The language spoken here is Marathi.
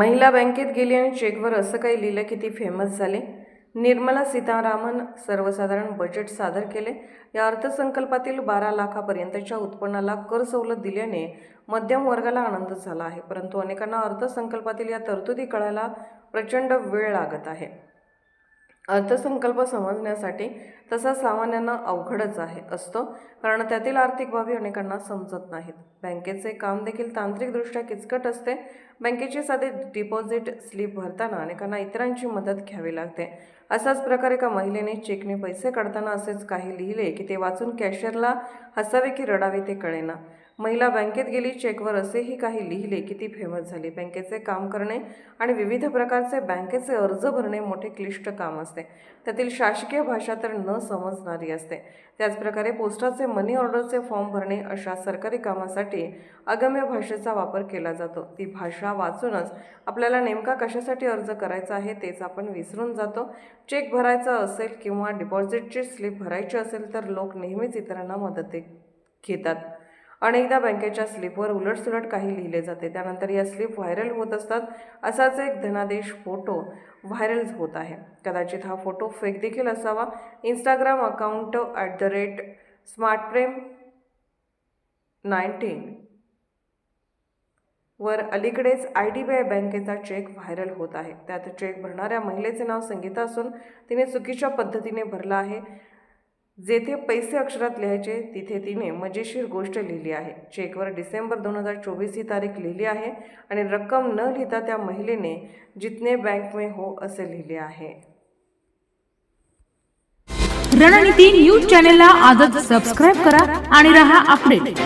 महिला बँकेत गेली आणि चेकवर असं काही लिहिलं की ती फेमस झाली. निर्मला सीतारामन सर्वसाधारण बजेट सादर केले. या अर्थसंकल्पातील 12 लाखापर्यंतच्या उत्पन्नाला कर सवलत दिल्याने मध्यम वर्गाला आनंद झाला आहे. परंतु अनेकांना अर्थसंकल्पातील या तरतुदी कळायला प्रचंड वेळ लागत आहे. अर्थसंकल्प समजण्यासाठी तसा सामान्यांना अवघडच असतो, कारण त्यातील आर्थिक बाबी अनेकांना समजत नाहीत. बँकेचे काम देखील तांत्रिकदृष्ट्या किचकट असते. बँकेची साधे डिपॉझिट स्लिप भरताना अनेकांना इतरांची मदत घ्यावी लागते. असाच प्रकारे एका महिलेने चेकने पैसे काढताना असेच काही लिहिले की ते वाचून कॅशियरला हसावे की रडावे ते कळेना. महिला बँकेत गेली, चेकवर असेही काही लिहिले की ती फेमस झाली. बँकेचे काम करणे आणि विविध प्रकारचे बँकेचे अर्ज भरणे मोठे क्लिष्ट काम असते. त्यातील शासकीय भाषा तर न समजणारी असते. त्याचप्रकारे पोस्टाचे मनी ऑर्डरचे फॉर्म भरणे अशा सरकारी कामासाठी अगम्य भाषेचा वापर केला जातो. ती भाषा वाचूनच आपल्याला नेमका कशासाठी अर्ज करायचा आहे तेच आपण विसरून जातो. चेक भरायचा असेल किंवा डिपॉझिटची स्लिप भरायची असेल तर लोक नेहमीच इतरांना मदत घेतात. अनेकदा बँकेच्या स्लिपवर उलटसुलट काही लिहिले जाते. त्यानंतर या स्लिप व्हायरल होत असतात. असाच एक धनादेश फोटो व्हायरल होत आहे. कदाचित हा फोटो फेक देखील असावा. इंस्टाग्राम अकाउंट @smartprem19 वर अलीकडेच IDBI बँकेचा चेक व्हायरल होत आहे. त्यात चेक भरणाऱ्या महिलेचे नाव संगीता असून तिने चुकीच्या पद्धतीने भरला आहे. जेथे पैसे अक्षरात लिहायचे तिथे तिने मजेशीर गोष्ट लिहिली आहे. चेकवर डिसेंबर 2024 ही तारीख लिहिली आहे आणि रक्कम न लिहिता त्या महिलेने जितने बैंक में हो असे लिहिले आहे. रणनीती न्यूज चॅनलला आजच सबस्क्राइब करा आणि रहा अपडेट.